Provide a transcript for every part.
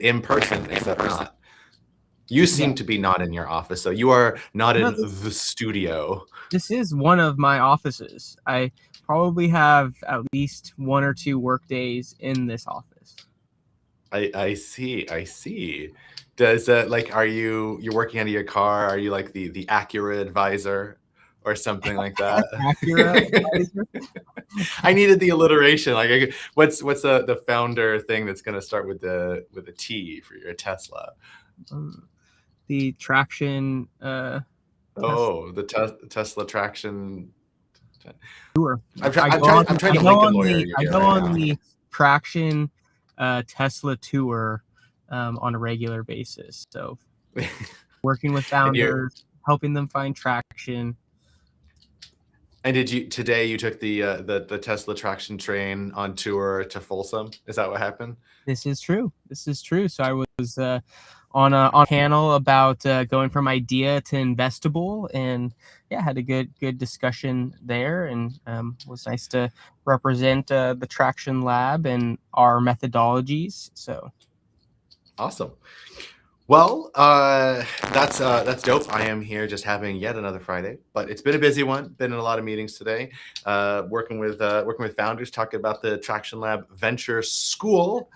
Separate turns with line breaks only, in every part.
in person, except not. You seem to be not in your office, so you are not in the studio.
This is one of my offices. I probably have at least 1 or 2 work days in this office.
I see. Does like, are you're working out of your car? Are you like the Acura advisor or something like that?
Acura advisor?
I needed the alliteration. Like, what's the founder thing that's going to start with a T for your Tesla?
The traction.
The Tesla traction.
Tour.
I'm trying to Lincoln lawyer you.
I go on the traction Tesla tour on a regular basis. So working with founders, helping them find traction.
And today you took the Tesla traction train on tour to Folsom? Is that what happened?
This is true. So I was on a panel about going from idea to investable, and had a good discussion there, and was nice to represent the Traction Lab and our methodologies. So
awesome. Well, that's dope. I am here just having yet another Friday, but it's been a busy one. Been in a lot of meetings today, working with founders, talking about the Traction Lab Venture School.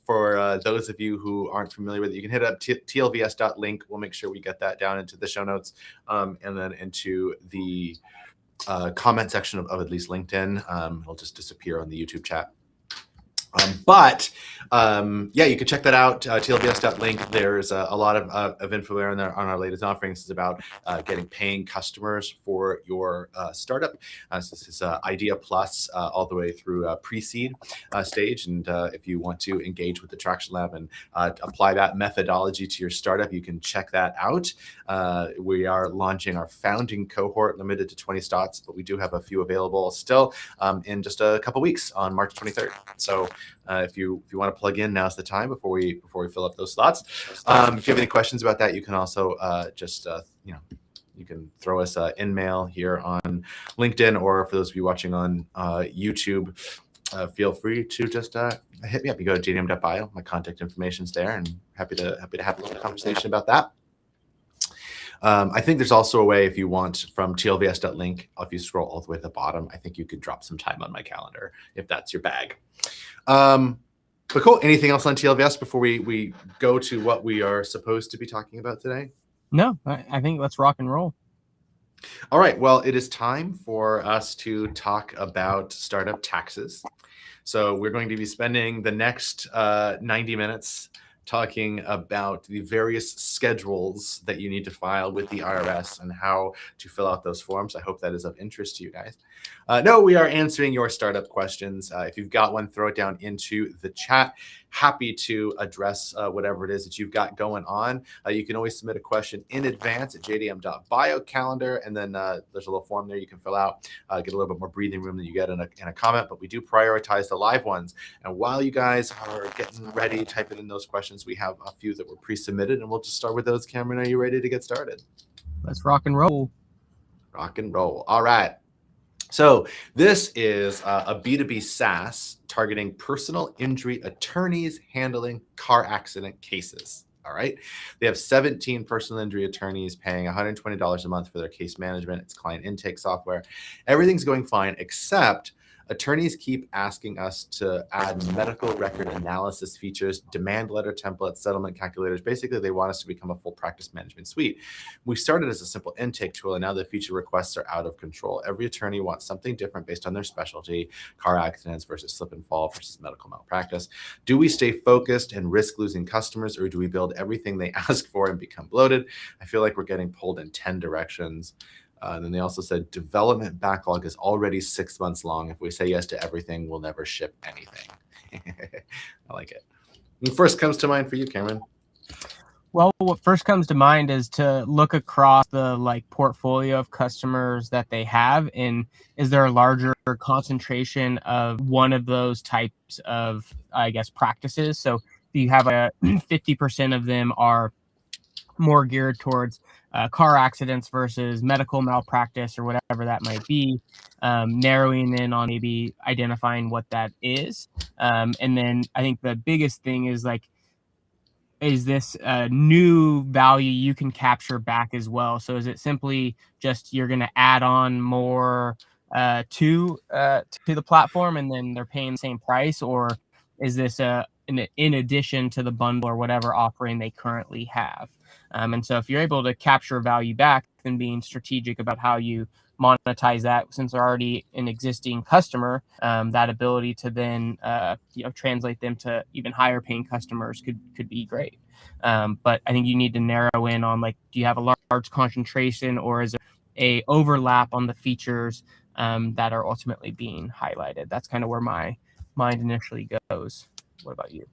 For those of you who aren't familiar with it, you can hit up TLVS.link. We'll make sure we get that down into the show notes, and then into the comment section of at least LinkedIn. It'll just disappear on the YouTube chat. You can check that out, TLVS.link. There's a lot of info there on our latest offerings. It's about getting paying customers for your startup. So this is Idea Plus all the way through pre-seed stage. And if you want to engage with the Traction Lab and apply that methodology to your startup, you can check that out. We are launching our founding cohort, limited to 20 slots, but we do have a few available still in just a couple weeks on March 23rd. So if you want to plug in, now's the time before we fill up those slots. If you have any questions about that, you can also you can throw us in mail here on LinkedIn, or for those of you watching on YouTube, feel free to just hit me up. You go to jdm.bio, my contact information's there, and happy to have a little conversation about that. I think there's also a way, if you want, from TLVS.link, if you scroll all the way to the bottom, I think you could drop some time on my calendar if that's your bag. But cool. Anything else on TLVS before we go to what we are supposed to be talking about today?
No, I think let's rock and roll.
All right. Well, it is time for us to talk about startup taxes. So we're going to be spending the next 90 minutes talking about the various schedules that you need to file with the IRS and how to fill out those forms. I hope that is of interest to you guys. No, we are answering your startup questions. If you've got one, throw it down into the chat. Happy to address whatever it is that you've got going on. You can always submit a question in advance at jdm.bio calendar, and then there's a little form there you can fill out. Get a little bit more breathing room than you get in a comment, but we do prioritize the live ones. And while you guys are getting ready, typing in those questions, we have a few that were pre-submitted, and we'll just start with those. Cameron, are you ready to get started?
Let's rock and roll.
Rock and roll. All right. So this is a B2B SaaS targeting personal injury attorneys handling car accident cases. All right. They have 17 personal injury attorneys paying $120 a month for their case management. It's client intake software. Everything's going fine, except attorneys keep asking us to add medical record analysis features, demand letter templates, settlement calculators. Basically, they want us to become a full practice management suite. We started as a simple intake tool, and now the feature requests are out of control. Every attorney wants something different based on their specialty: car accidents versus slip and fall versus medical malpractice. Do we stay focused and risk losing customers, or do we build everything they ask for and become bloated? I feel like we're getting pulled in 10 directions. And then they also said development backlog is already 6 months long. If we say yes to everything, we'll never ship anything. I like it. What first comes to mind for you, Cameron?
Well, what first comes to mind is to look across the portfolio of customers that they have, and is there a larger concentration of one of those types of, I guess, practices? So you have 50% of them are more geared towards car accidents versus medical malpractice or whatever that might be, narrowing in on maybe identifying what that is. And then I think the biggest thing is is this a new value you can capture back as well? So is it simply just you're going to add on more to the platform and then they're paying the same price, or is this in addition to the bundle or whatever offering they currently have? And so if you're able to capture value back, then being strategic about how you monetize that, since they're already an existing customer, that ability to then translate them to even higher paying customers could be great. But I think you need to narrow in on, like, do you have a large concentration, or is there a overlap on the features that are ultimately being highlighted? That's kind of where my mind initially goes. What about you?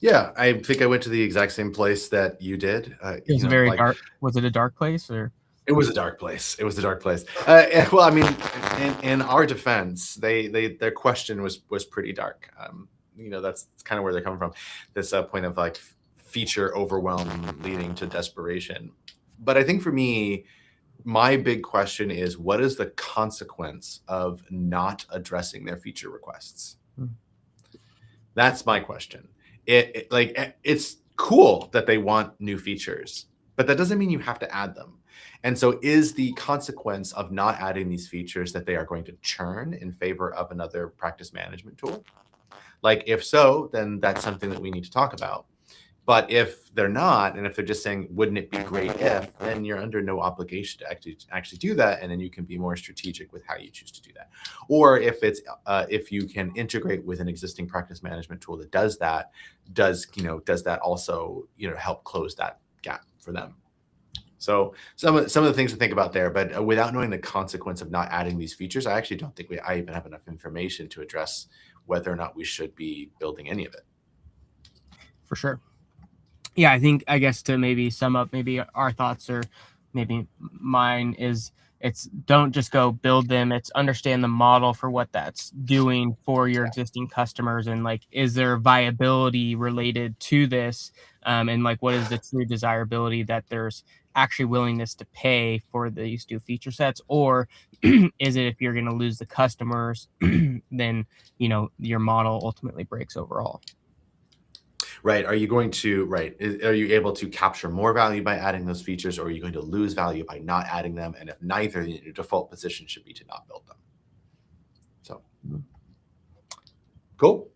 Yeah, I think I went to the exact same place that you did.
It was a very dark. Was it a dark place, or?
It was a dark place. It was a dark place. Well, I mean, in our defense, their question was pretty dark. That's kind of where they're coming from. This point of like feature overwhelm leading to desperation. But I think for me, my big question is, what is the consequence of not addressing their feature requests? That's my question. It's cool that they want new features, but that doesn't mean you have to add them. And so is the consequence of not adding these features that they are going to churn in favor of another practice management tool? Like, if so, then that's something that we need to talk about. But if they're not, and if they're just saying, wouldn't it be great if, then you're under no obligation to actually do that. And then you can be more strategic with how you choose to do that. Or if you can integrate with an existing practice management tool that does that, does that also, help close that gap for them? So some of the things to think about there, but without knowing the consequence of not adding these features, I actually don't think I even have enough information to address whether or not we should be building any of it.
For sure. Yeah, I guess to maybe sum up maybe our thoughts, or maybe mine, is it's don't just go build them. It's understand the model for what that's doing for your existing customers, and like, is there viability related to this? And like, what is the true desirability that there's actually willingness to pay for these new feature sets? Or is it, if you're going to lose the customers, then your model ultimately breaks overall?
Right. Are you able to capture more value by adding those features, or are you going to lose value by not adding them? And if neither, then your default position should be to not build them. So, cool.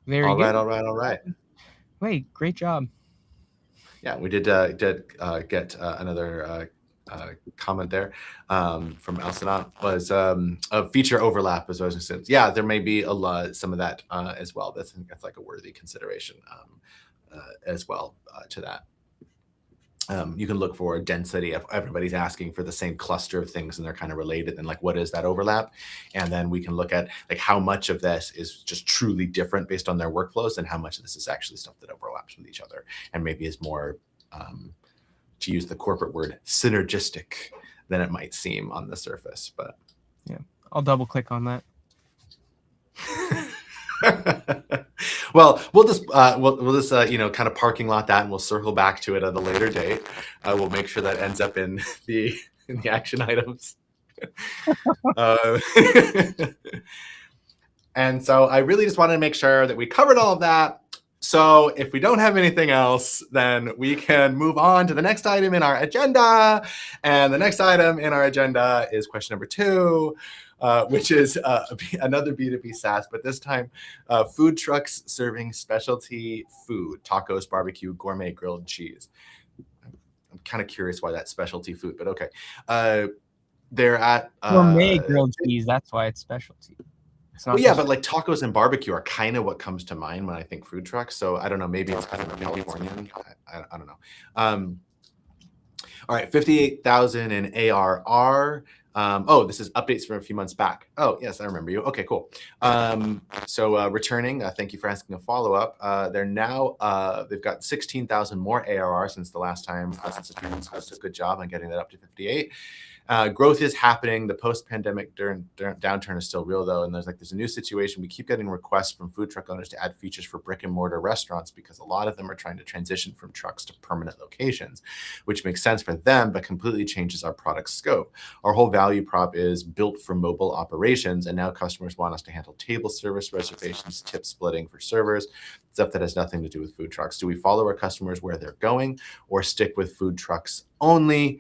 Very good.
All right.
Wait, great job.
Yeah, we did get another comment there from Alcinat, was a feature overlap, as I was saying. Yeah, there may be some of that as well. That's like a worthy consideration as well to that. You can look for a density of everybody's asking for the same cluster of things and they're kind of related, and like, what is that overlap? And then we can look at like how much of this is just truly different based on their workflows, and how much of this is actually stuff that overlaps with each other and maybe is more, to use the corporate word, synergistic than it might seem on the surface. But
yeah, I'll double click on that.
Well, we'll just kind of parking lot that, and we'll circle back to it at a later date. We'll make sure that ends up in the action items. And so I really just wanted to make sure that we covered all of that. So if we don't have anything else, then we can move on to the next item in our agenda. And the next item in our agenda is question number 2. Which is another B2B SaaS, but this time food trucks serving specialty food, tacos, barbecue, gourmet grilled cheese. I'm kind of curious why that's specialty food, but okay. They're at
gourmet grilled cheese. That's why it's specialty.
Well, yeah, but like tacos and barbecue are kind of what comes to mind when I think food trucks. So I don't know, maybe it's kind of Californian. I don't know. All right, 58,000 in ARR. This is updates from a few months back. Oh, yes, I remember you. Okay, cool. So returning, thank you for asking a follow-up. They're now, they've got 16,000 more ARR since the last time, since a few months ago. So good job on getting that up to 58. Growth is happening. The post-pandemic downturn is still real, though, and there's a new situation. We keep getting requests from food truck owners to add features for brick-and-mortar restaurants because a lot of them are trying to transition from trucks to permanent locations, which makes sense for them, but completely changes our product scope. Our whole value prop is built for mobile operations, and now customers want us to handle table service, reservations, tip splitting for servers, stuff that has nothing to do with food trucks. Do we follow our customers where they're going or stick with food trucks only?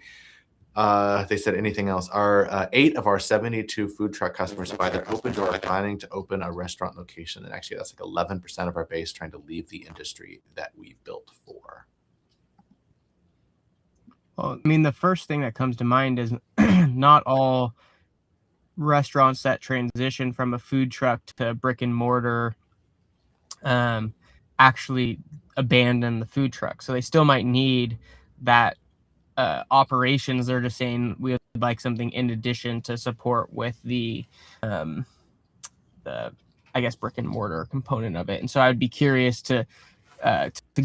They said anything else. 8 of our 72 food truck customers have either opened or are planning to open a restaurant location. And actually, that's like 11% of our base trying to leave the industry that we built for.
Well, I mean, the first thing that comes to mind is not all restaurants that transition from a food truck to brick and mortar actually abandon the food truck. So they still might need that operations. They're just saying we would like something in addition to support with the I guess brick and mortar component of it. And so I would be curious to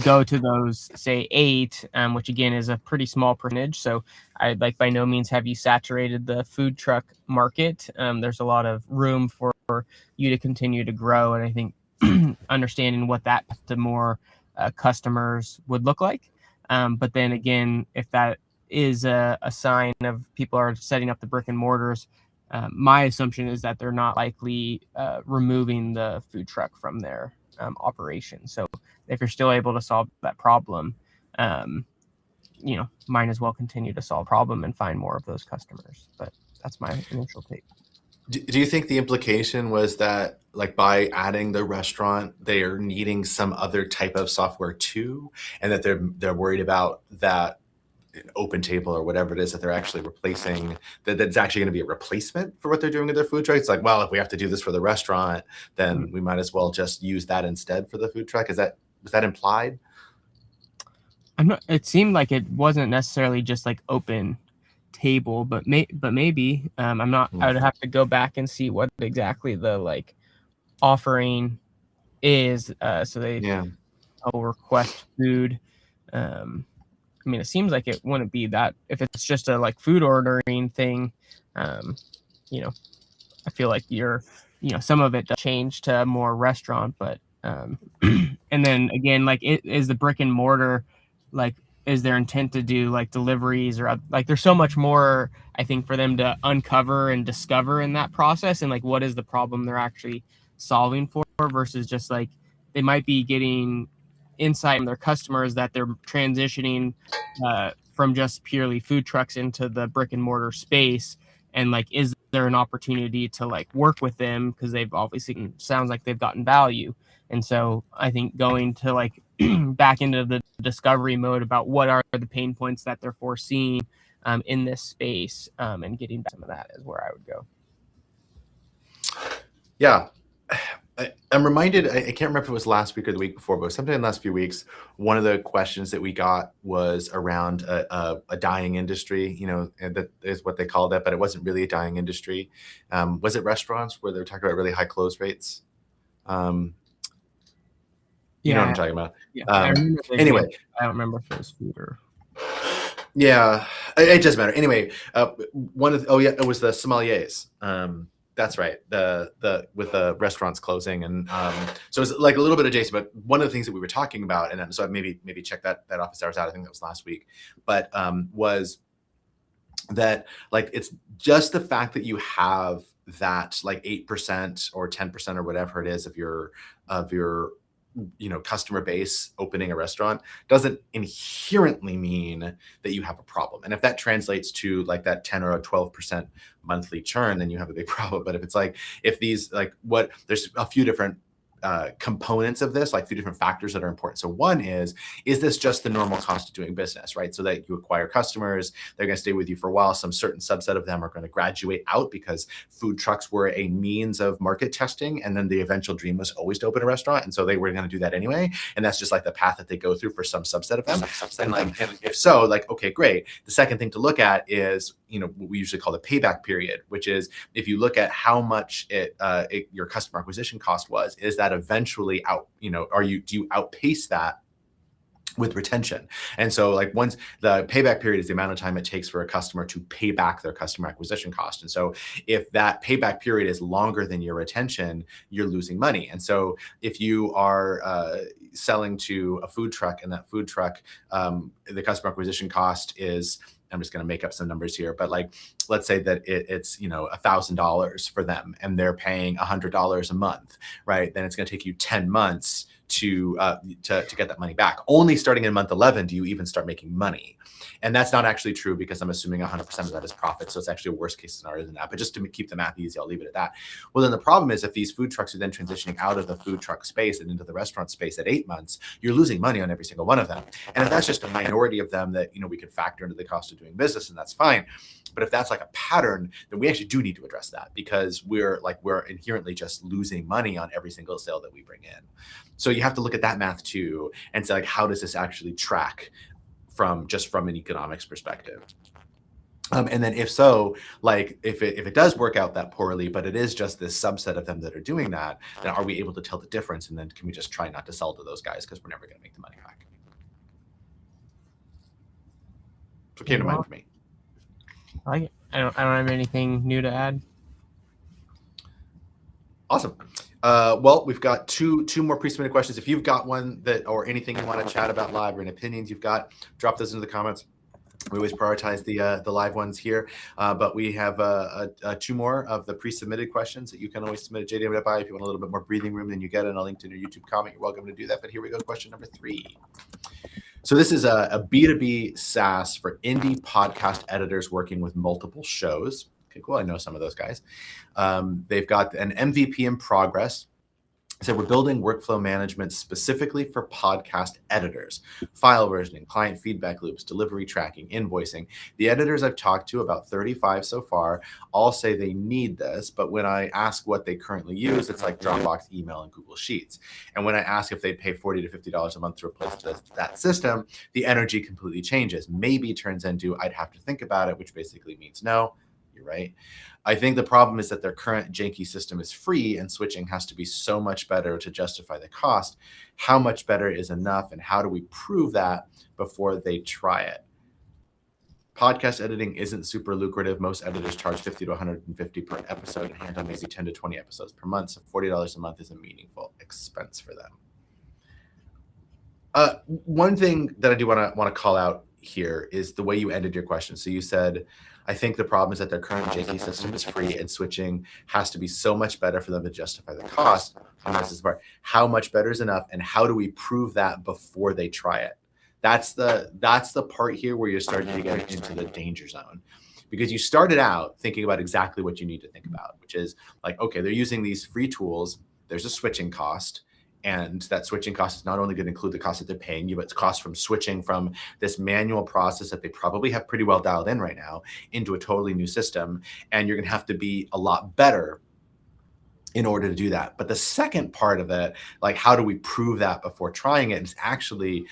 go to those, say 8, which again is a pretty small percentage. So I'd like by no means have you saturated the food truck market. There's a lot of room for you to continue to grow, and I think understanding what that to more customers would look like. But then again, if that is a sign of people are setting up the brick and mortars, my assumption is that they're not likely removing the food truck from their operation. So if you're still able to solve that problem, might as well continue to solve the problem and find more of those customers. But that's my initial take.
Do you think the implication was that, like, by adding the restaurant, they are needing some other type of software too, and that they're worried about that open table or whatever it is that they're actually replacing, that's actually going to be a replacement for what they're doing with their food truck? It's like, well, if we have to do this for the restaurant, then we might as well just use that instead for the food truck. Was that implied?
It seemed like it wasn't necessarily just like open table, but maybe I'm not. I would have to go back and see what exactly the like offering is. So they will request food. I mean, it seems like it wouldn't be that if it's just a like food ordering thing. I feel like some of it does change to more restaurant, but and then again, like is the brick and mortar, like, is their intent to do like deliveries or like there's so much more I think for them to uncover and discover in that process, and like what is the problem they're actually solving for versus just like they might be getting insight from their customers that they're transitioning from just purely food trucks into the brick and mortar space, and like is there an opportunity to like work with them because they've obviously sounds like they've gotten value. And so I think going to like back into the discovery mode about what are the pain points that they're foreseeing in this space, and getting back some of that is where I would go.
Yeah. I'm reminded, I can't remember if it was last week or the week before, but sometime in the last few weeks, one of the questions that we got was around a dying industry, and that is what they called it, but it wasn't really a dying industry. Was it restaurants where they were talking about really high close rates? You know what I'm talking about?
Yeah.
Anyway.
I don't remember if it was food or...
Yeah, it doesn't matter. Anyway, it was the sommeliers. That's right. The with the restaurants closing, and so it's like a little bit adjacent. But one of the things that we were talking about, and so maybe check that office hours out. I think that was last week, but was that like it's just the fact that you have that like 8% or 10% or whatever it is of your customer base opening a restaurant doesn't inherently mean that you have a problem. And if that translates to like that 10 or a 12% monthly churn, then you have a big problem. But if it's like, there's a few different components of this, like a few different factors that are important. So one is this just the normal cost of doing business, right? So that you acquire customers, they're going to stay with you for a while. Some certain subset of them are going to graduate out because food trucks were a means of market testing. And then the eventual dream was always to open a restaurant. And so they were going to do that anyway. And that's just like the path that they go through for some subset of them. And if so, like, okay, great. The second thing to look at is, what we usually call the payback period, which is if you look at how much your customer acquisition cost was, is that eventually out, do you outpace that with retention. And so like once the payback period is the amount of time it takes for a customer to pay back their customer acquisition cost. And so if that payback period is longer than your retention, you're losing money. And so if you are selling to a food truck and that food truck, the customer acquisition cost is, I'm just going to make up some numbers here, but like, let's say that it's, $1,000 for them and they're paying $100 a month, right? Then it's going to take you 10 months to get that money back. Only starting in month 11 do you even start making money. And that's not actually true because I'm assuming 100% of that is profit. So it's actually a worst case scenario than that. But just to keep the math easy, I'll leave it at that. Well, then the problem is if these food trucks are then transitioning out of the food truck space and into the restaurant space at 8 months, you're losing money on every single one of them. And if that's just a minority of them that, we can factor into the cost of doing business, and that's fine. But if that's like a pattern, then we actually do need to address that because we're inherently just losing money on every single sale that we bring in. So you have to look at that math too and say, like, how does this actually track from an economics perspective? And then if so, like if it does work out that poorly, but it is just this subset of them that are doing that, then are we able to tell the difference? And then can we just try not to sell to those guys because we're never going to make the money back? So it came to mind for me.
I don't have anything new to add.
Awesome. Well, we've got two more pre-submitted questions. If you've got one or anything you want to chat about live or any opinions you've got, drop those into the comments. We always prioritize the live ones here, but we have two more of the pre-submitted questions that you can always submit at JDM.by. If you want a little bit more breathing room than you get in a LinkedIn or YouTube comment, you're welcome to do that. But here we go, question number 3. So this is a B2B SaaS for indie podcast editors working with multiple shows. Okay, cool. I know some of those guys. They've got an MVP in progress. So we're building workflow management specifically for podcast editors, file versioning, client feedback loops, delivery tracking, invoicing. The editors I've talked to, about 35 so far, all say they need this. But when I ask what they currently use, it's like Dropbox, email, and Google Sheets. And when I ask if they'd pay $40 to $50 a month to replace that system, the energy completely changes. Maybe turns into I'd have to think about it, which basically means no. You're right. I think the problem is that their current janky system is free and switching has to be so much better to justify the cost. How much better is enough, and how do we prove that before they try it? Podcast editing isn't super lucrative. Most editors charge $50 to $150 per episode, and hand on maybe 10 to 20 episodes per month. So $40 a month is a meaningful expense for them. One thing that I do want to call out here is the way you ended your question. So you said, I think the problem is that their current janky system is free and switching has to be so much better for them to justify the cost. How much better is enough, and how do we prove that before they try it? That's the part here where you're starting to get into the danger zone, because you started out thinking about exactly what you need to think about, which is like, okay, they're using these free tools. There's a switching cost. And that switching cost is not only going to include the cost that they're paying you, but it's cost from switching from this manual process that they probably have pretty well dialed in right now into a totally new system. And you're going to have to be a lot better in order to do that. But the second part of it, like how do we prove that before trying it, is actually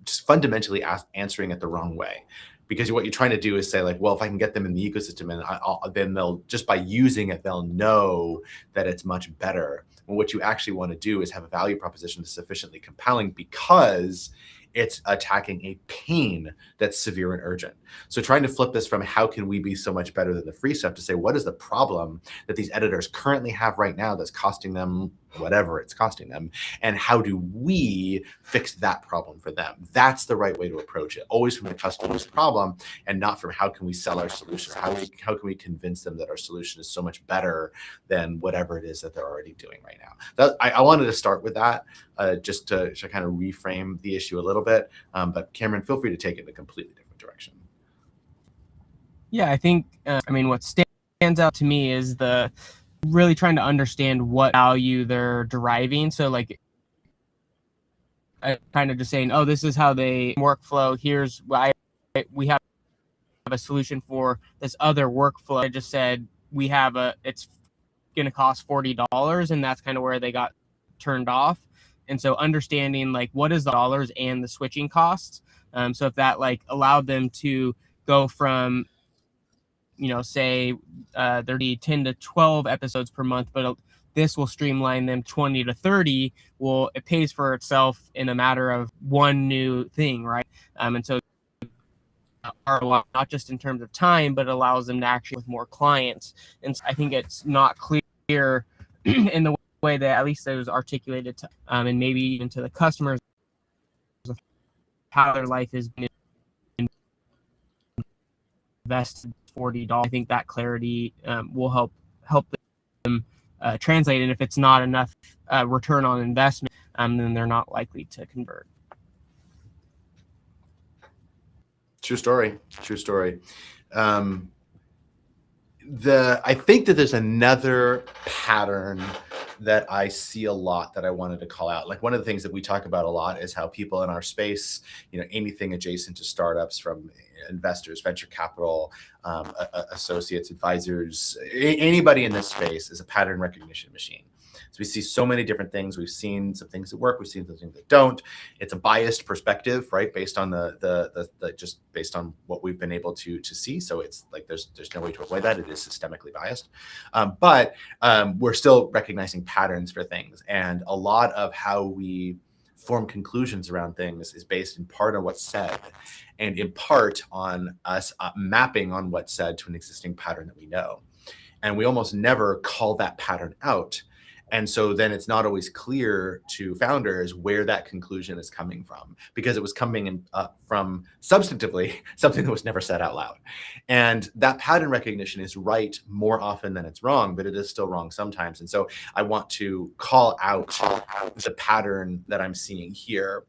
just fundamentally answering it the wrong way. Because what you're trying to do is say like, well, if I can get them in the ecosystem, and then they'll just by using it, they'll know that it's much better. Well, what you actually want to do is have a value proposition that's sufficiently compelling because it's attacking a pain that's severe and urgent. So trying to flip this from how can we be so much better than the free stuff to say, what is the problem that these editors currently have right now that's costing them whatever it's costing them, and how do we fix that problem for them? That's the right way to approach it, always from the customer's problem and not from how can we sell our solution, how can we convince them that our solution is so much better than whatever it is that they're already doing right now. I wanted to start with that just to kind of reframe the issue a little bit, but Cameron, feel free to take it in a completely different direction.
Yeah, I think, what stands out to me is the really trying to understand what value they're deriving. So like, I kind of just saying, oh, this is how they workflow. Here's why we have a solution for this other workflow. I just said it's going to cost $40, and that's kind of where they got turned off. And so understanding like what is the dollars and the switching costs. So if that like allowed them to go from, say there'd be 10 to 12 episodes per month, but this will streamline them 20 to 30. Well, it pays for itself in a matter of one new thing, right? And so ROI, not just in terms of time, but allows them to actually with more clients. And so I think it's not clear in the way that at least it was articulated to, and maybe even to the customers, of how their life is being invested $40. I think that clarity will help them translate. And if it's not enough return on investment, then they're not likely to convert.
True story. I think that there's another pattern that I see a lot that I wanted to call out. Like, one of the things that we talk about a lot is how people in our space, anything adjacent to startups, from investors, venture capital, associates, advisors, anybody in this space is a pattern recognition machine. So we see so many different things. We've seen some things that work. We've seen some things that don't. It's a biased perspective, right? Based on the just based on what we've been able to see. So it's like there's no way to avoid that. It is systemically biased, but we're still recognizing patterns for things, and a lot of how we form conclusions around things is based in part on what's said, and in part on us mapping on what's said to an existing pattern that we know, and we almost never call that pattern out. And so then it's not always clear to founders where that conclusion is coming from, because it was coming in, from substantively something that was never said out loud. And that pattern recognition is right more often than it's wrong, but it is still wrong sometimes. And so I want to call out the pattern that I'm seeing here,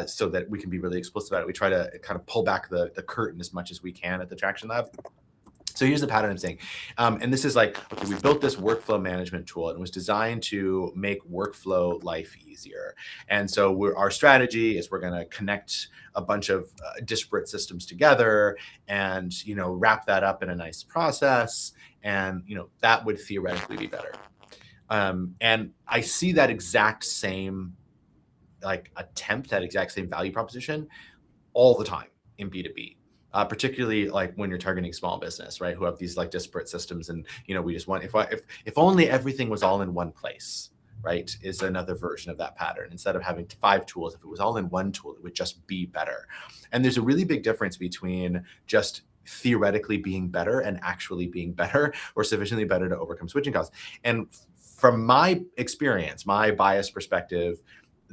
so that we can be really explicit about it. We try to kind of pull back the curtain as much as we can at the Traction Lab. So here's the pattern I'm saying. And this is like, okay, we built this workflow management tool, and it was designed to make workflow life easier. And so our strategy is we're going to connect a bunch of disparate systems together and, wrap that up in a nice process. And, that would theoretically be better. And I see that exact same attempt, that exact same value proposition all the time in B2B. Particularly like when you're targeting small business, right? Who have these like disparate systems, and we just want, if only everything was all in one place, right? Is another version of that pattern. Instead of having 5 tools, if it was all in one tool, it would just be better. And there's a really big difference between just theoretically being better and actually being better, or sufficiently better to overcome switching costs. And from my experience, my biased perspective,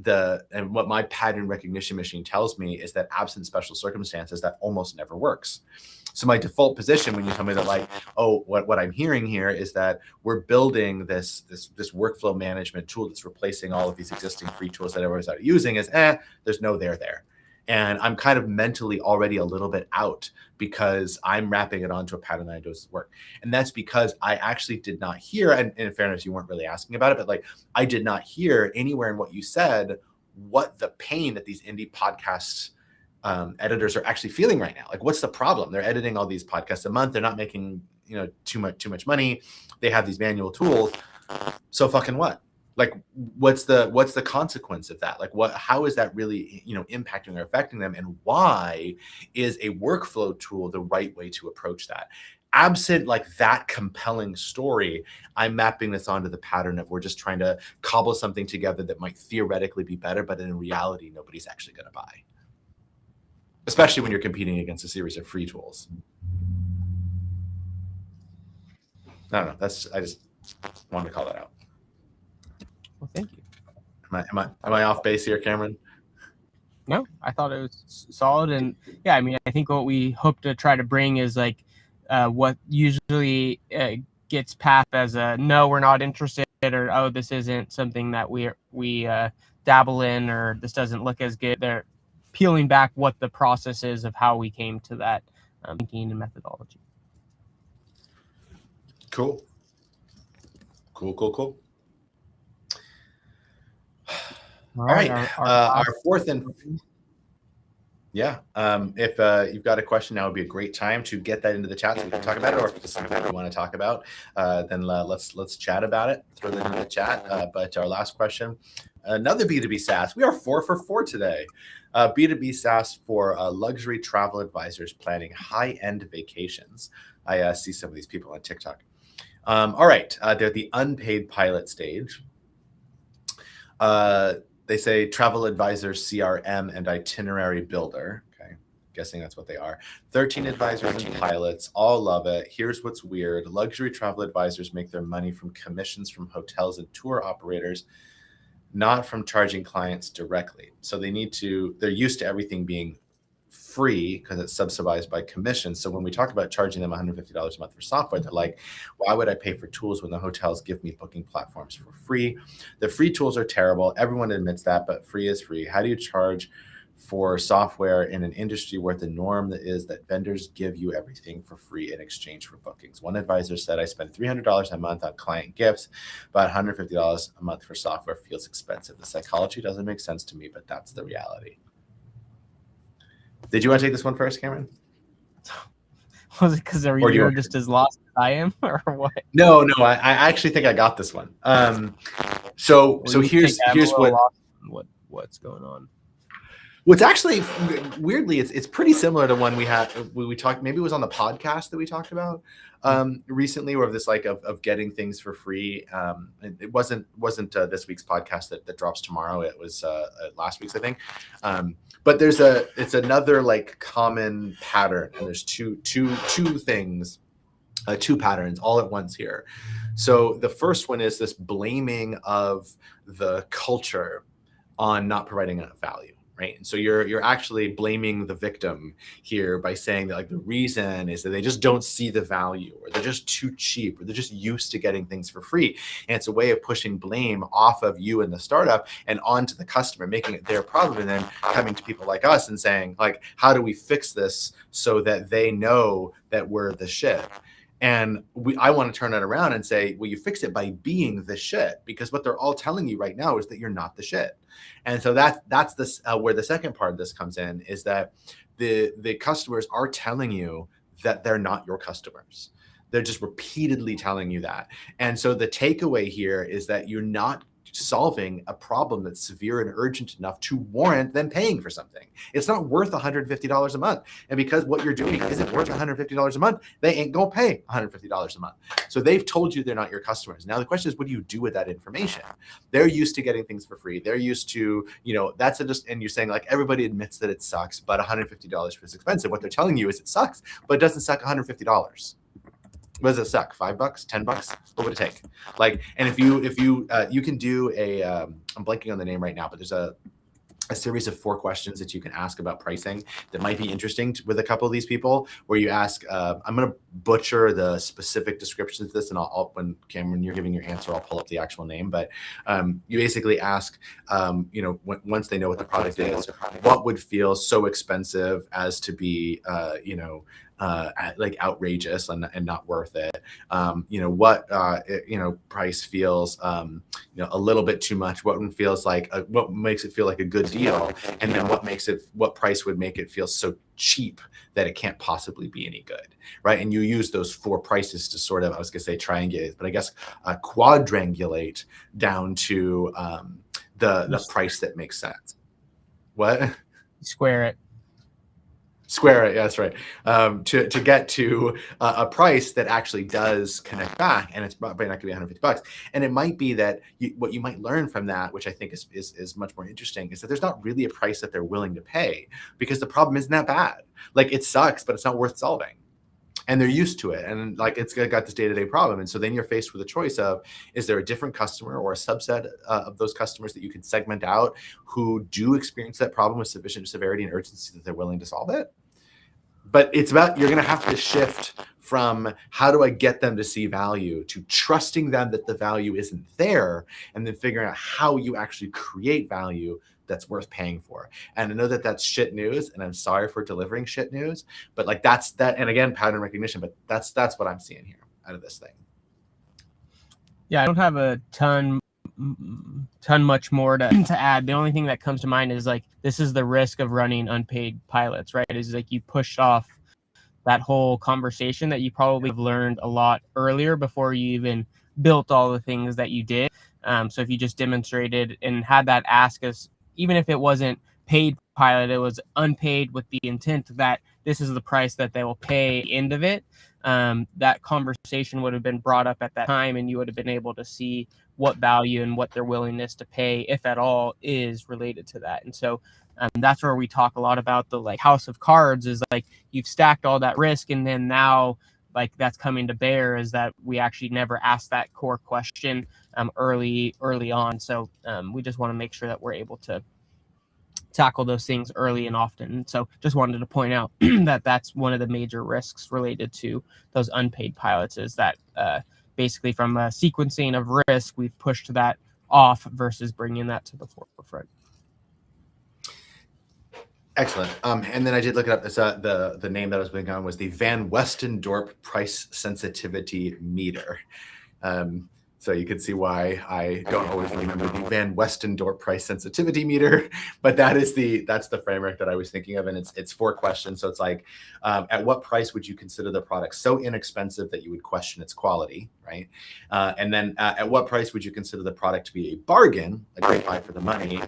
and what my pattern recognition machine tells me is that absent special circumstances, that almost never works. So my default position when you tell me that, what I'm hearing here is that we're building this workflow management tool that's replacing all of these existing free tools that everyone's out using, is there's no there. And I'm kind of mentally already a little bit out, because I'm wrapping it onto a pattern that I know doesn't work. And that's because I actually did not hear, and in fairness, you weren't really asking about it, but I did not hear anywhere in what you said what the pain that these indie podcasts editors are actually feeling right now. Like, what's the problem? They're editing all these podcasts a month. They're not making too much money. They have these manual tools. So fucking what? Like, what's the consequence of that? Like, how is that really, impacting or affecting them? And why is a workflow tool the right way to approach that? Absent that compelling story, I'm mapping this onto the pattern of we're just trying to cobble something together that might theoretically be better, but in reality, nobody's actually going to buy. Especially when you're competing against a series of free tools. I don't know. I just wanted to call that out.
Well, thank you.
Am I off base here, Cameron?
No, I thought it was solid. And yeah, I mean, I think what we hope to try to bring is what usually gets passed as a no, we're not interested, or oh, this isn't something that we dabble in, or this doesn't look as good. They're peeling back what the process is of how we came to that thinking and methodology.
Cool. All right. Our fourth and yeah. If you've got a question, now would be a great time to get that into the chat so we can talk about it. Or if it's something you want to talk about, then let's chat about it. Throw that into the chat. But our last question, another B2B SaaS. We are 4 for 4 today. B2B SaaS for luxury travel advisors planning high-end vacations. I see some of these people on TikTok. All right, they're the unpaid pilot stage. They say travel advisor, CRM, and itinerary builder. Okay, guessing that's what they are. 13 advisors and pilots, all love it. Here's what's weird. Luxury travel advisors make their money from commissions from hotels and tour operators, not from charging clients directly. So they're used to everything being free because it's subsidized by commission. So when we talk about charging them $150 a month for software, they're like, why would I pay for tools when the hotels give me booking platforms for free? The free tools are terrible. Everyone admits that, but free is free. How do you charge for software in an industry where the norm is that vendors give you everything for free in exchange for bookings? One advisor said, I spend $300 a month on client gifts, but $150 a month for software feels expensive. The psychology doesn't make sense to me, but that's the reality. Did you want to take this one first, Cameron?
Was it because you're just as lost as I am, or what?
No, I actually think I got this one. So here's
what's going on.
What's actually weirdly, it's pretty similar to one we talked. Maybe it was on the podcast that we talked about recently, or this of getting things for free. It wasn't this week's podcast that drops tomorrow. It was last week's, I think. But it's another like common pattern, and there's two things, two patterns all at once here. So the first one is this blaming of the culture on not providing enough value. Right. And so you're actually blaming the victim here by saying that like the reason is that they just don't see the value, or they're just too cheap, or they're just used to getting things for free. And it's a way of pushing blame off of you and the startup and onto the customer, making it their problem, and then coming to people like us and saying like, how do we fix this so that they know that we're the shit? And I want to turn it around and say, well, you fix it by being the shit, because what they're all telling you right now is that you're not the shit. And so that's this where the second part of this comes in, is that the customers are telling you that they're not your customers. They're just repeatedly telling you that. And so the takeaway here is that you're not solving a problem that's severe and urgent enough to warrant them paying for something. It's not worth $150 a month. And because what you're doing isn't worth $150 a month, they ain't gonna pay $150 a month. So they've told you they're not your customers. Now the question is, what do you do with that information? They're used to getting things for free. They're used to, and you're saying like, everybody admits that it sucks, but $150 is expensive. What they're telling you is it sucks, but it doesn't suck $150. What does it suck? $5, $10? What would it take? Like, and if you can do I'm blanking on the name right now, but there's a series of 4 questions that you can ask about pricing that might be interesting with a couple of these people, where you ask, I'm going to butcher the specific descriptions of this, and I'll when Cameron, you're giving your answer, I'll pull up the actual name, but you basically ask, once they know what the product is, what would feel so expensive as to be, like outrageous and not worth it. What price feels a little bit too much. What one feels like what makes it feel like a good deal, and then what price would make it feel so cheap that it can't possibly be any good, right? And you use those 4 prices to sort of, I was gonna say triangulate, but I guess quadrangulate down to the price that makes sense. What?
Square it.
Yeah, that's right. To get to a price that actually does connect back, and it's probably not going to be $150. And it might be that what you might learn from that, which I think is much more interesting, is that there's not really a price that they're willing to pay, because the problem isn't that bad. Like, it sucks, but it's not worth solving. And they're used to it, and like it's got this day-to-day problem. And so then you're faced with a choice of, is there a different customer or a subset of those customers that you can segment out who do experience that problem with sufficient severity and urgency that they're willing to solve it? But it's about, you're going to have to shift from how do I get them to see value to trusting them that the value isn't there, and then figuring out how you actually create value that's worth paying for. And I know that that's shit news, and I'm sorry for delivering shit news, but like that's that. And again, pattern recognition, but that's what I'm seeing here out of this thing.
Yeah, I don't have a ton much more to add. The only thing that comes to mind is like, this is the risk of running unpaid pilots, right? Is like you pushed off that whole conversation that you probably have learned a lot earlier before you even built all the things that you did. So if you just demonstrated and had that ask us, even if it wasn't paid pilot, it was unpaid with the intent that this is the price that they will pay end of it. that conversation would have been brought up at that time, and you would have been able to see what value and what their willingness to pay, if at all, is related to that. And so that's where we talk a lot about the like house of cards, is like you've stacked all that risk, and then now like that's coming to bear is that we actually never asked that core question early on. So we just want to make sure that we're able to tackle those things early and often. And so just wanted to point out that that's one of the major risks related to those unpaid pilots, is that basically from a sequencing of risk, we've pushed that off versus bringing that to the forefront.
Excellent. And then I did look it up. It's, the name that I was blinking on was the Van Westendorp Price Sensitivity Meter. So you can see why I don't always remember the Van Westendorp Price Sensitivity Meter, but that's the framework that I was thinking of, and it's 4 questions. So it's like, at what price would you consider the product so inexpensive that you would question its quality, right? And then at what price would you consider the product to be a bargain, a great buy for the money?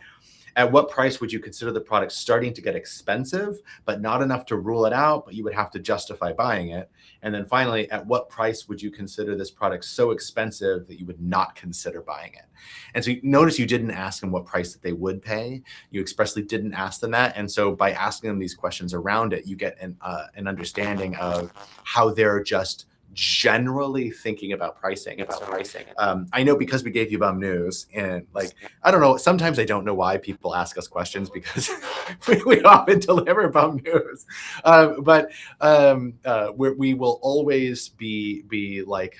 At what price would you consider the product starting to get expensive, but not enough to rule it out, but you would have to justify buying it? And then finally, at what price would you consider this product so expensive that you would not consider buying it? And so you notice you didn't ask them what price that they would pay. You expressly didn't ask them that. And so by asking them these questions around it, you get an understanding of how they're just generally thinking about pricing. I know because we gave you bum news, and like, I don't know, sometimes I don't know why people ask us questions, because we often deliver bum news. But we will always be like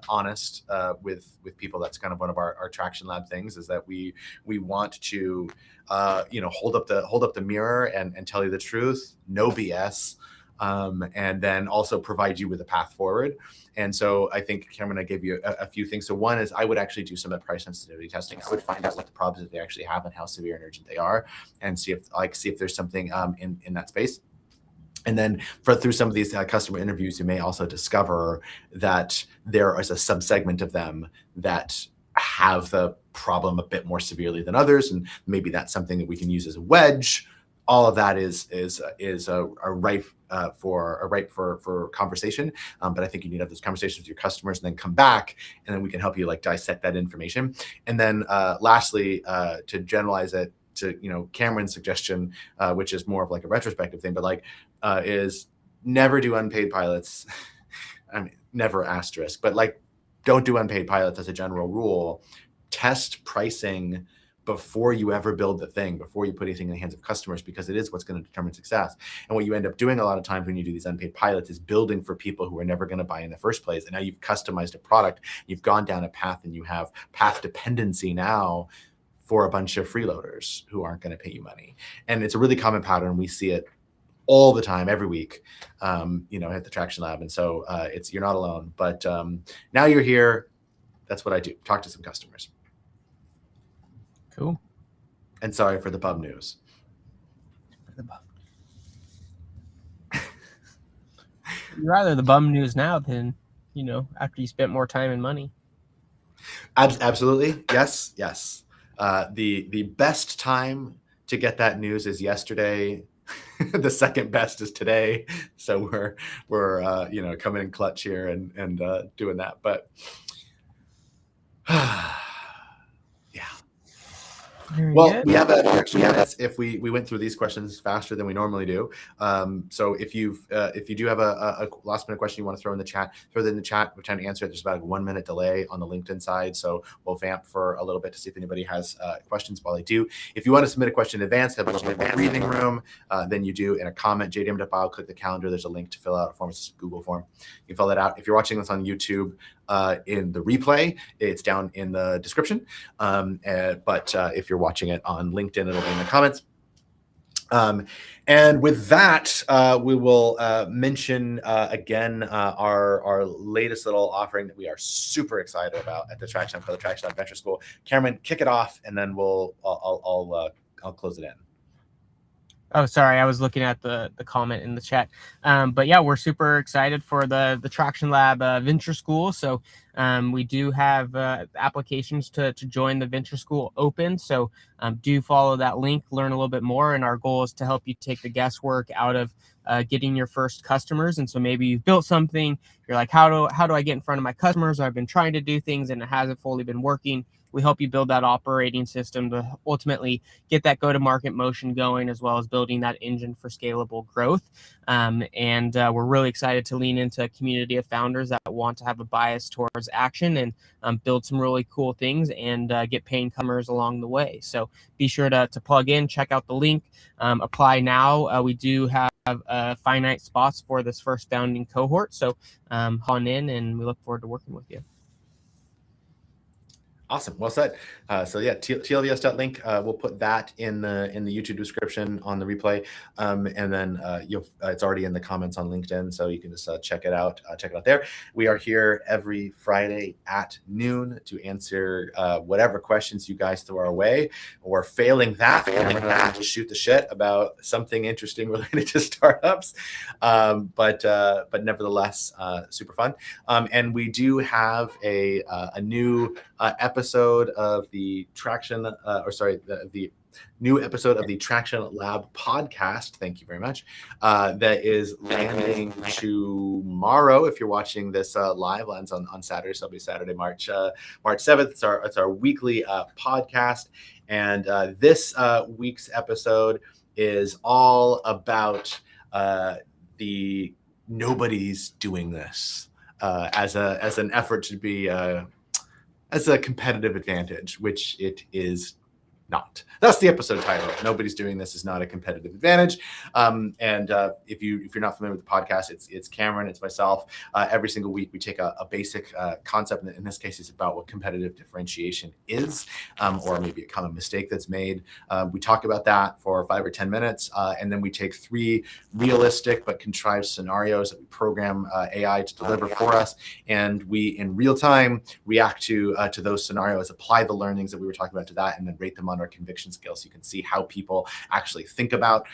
honest with people. That's kind of one of our Traction Lab things, is that we want to hold up the mirror and tell you the truth, no BS. And then also provide you with a path forward. And so I think, Cameron, I gave you a few things. So one is I would actually do some of the price sensitivity testing. I would find out what the problems that they actually have and how severe and urgent they are, and see if there's something in that space. And then through some of these customer interviews, you may also discover that there is a subsegment of them that have the problem a bit more severely than others, and maybe that's something that we can use as a wedge. All of that is ripe for conversation, but I think you need to have those conversations with your customers and then come back, and then we can help you like dissect that information. And then lastly, to generalize it to Cameron's suggestion, which is more of like a retrospective thing, but like is never do unpaid pilots. I mean, never asterisk, but like don't do unpaid pilots as a general rule. Test pricing before you ever build the thing, before you put anything in the hands of customers, because it is what's going to determine success. And what you end up doing a lot of times when you do these unpaid pilots is building for people who are never going to buy in the first place. And now you've customized a product, you've gone down a path, and you have path dependency now for a bunch of freeloaders who aren't going to pay you money. And it's a really common pattern. We see it all the time, every week, at the Traction Lab. And so you're not alone, but now you're here. That's what I do. Talk to some customers.
Cool.
And sorry for the bum news.
You're rather the bum news now than, after you spent more time and money.
Absolutely. Yes. The best time to get that news is yesterday. The second best is today. So we're coming in clutch here and doing that. But well, we have extra minutes if we went through these questions faster than we normally do. So if you do have a last minute question you want to throw in the chat, throw it in the chat. We're trying to answer it. There's about a 1 minute delay on the LinkedIn side, so we'll vamp for a little bit to see if anybody has questions while they do. If you want to submit a question in advance, have a little bit of breathing room, then you do in a comment, jdm.bio, click the calendar. There's a link to fill out a form. It's a Google form. You can fill that out. If you're watching this on YouTube, in the replay, it's down in the description. But if you're watching it on LinkedIn, it'll be in the comments. And with that, we will mention again our latest little offering that we are super excited about at the Traction for the Traction Venture School. Cameron, kick it off, and then I'll close it in.
Oh, sorry, I was looking at the comment in the chat. But yeah, we're super excited for the Traction Lab Venture School. So we do have applications to join the Venture School open. So do follow that link, learn a little bit more. And our goal is to help you take the guesswork out of getting your first customers. And so maybe you've built something, you're like, how do I get in front of my customers? I've been trying to do things and it hasn't fully been working. We help you build that operating system to ultimately get that go-to-market motion going, as well as building that engine for scalable growth. And we're really excited to lean into a community of founders that want to have a bias towards action and build some really cool things and get paying customers along the way. So be sure to plug in, check out the link, apply now. We do have finite spots for this first founding cohort. So hop on in, and we look forward to working with you.
Awesome. Well said. So yeah, TLVS.link. We'll put that in the YouTube description on the replay, and then it's already in the comments on LinkedIn, so you can just check it out. Check it out there. We are here every Friday at noon to answer whatever questions you guys throw our way, or failing that, we'll shoot the shit about something interesting related to startups. But nevertheless, super fun. And we do have a new episode of the Traction, the new episode of the Traction Lab podcast. Thank you very much. That is landing tomorrow. If you're watching this live, lands on Saturday. So it'll be Saturday, March 7th. It's our weekly podcast, and this week's episode is all about the nobody's doing this as an effort to be as a competitive advantage, which it is not. That's the episode title. Nobody's doing this is not a competitive advantage. And if you're not familiar with the podcast, it's Cameron, it's myself. Every single week we take a basic concept. In this case, it's about what competitive differentiation is, or maybe a common mistake that's made. We talk about that for 5 or 10 minutes, and then we take 3 realistic but contrived scenarios that we program AI to deliver for us, and we in real time react to those scenarios, apply the learnings that we were talking about to that, and then rate them on our conviction scale, so you can see how people actually think about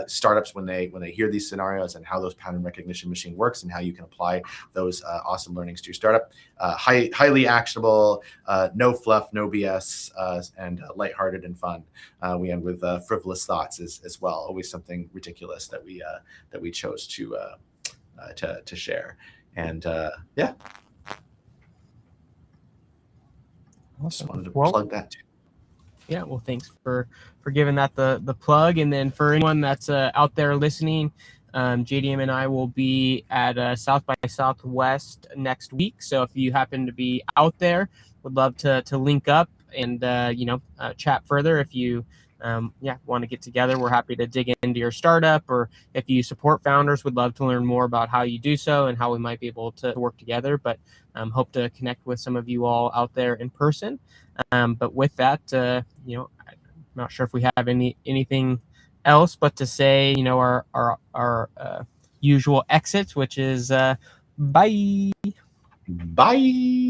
startups when they hear these scenarios, and how those pattern recognition machine works, and how you can apply those awesome learnings to your startup. Highly actionable, no fluff, no BS, and lighthearted and fun. We end with frivolous thoughts as well. Always something ridiculous that we chose to share. And yeah, just wanted to plug that too.
Yeah, well, thanks for giving that the plug. And then for anyone that's out there listening, JDM and I will be at South by Southwest next week. So if you happen to be out there, would love to link up and chat further. If you want to get together, we're happy to dig into your startup, or if you support founders, would love to learn more about how you do so and how we might be able to work together. But hope to connect with some of you all out there in person. But with that, I'm not sure if we have anything else but to say, our usual exits, which is bye.
Bye.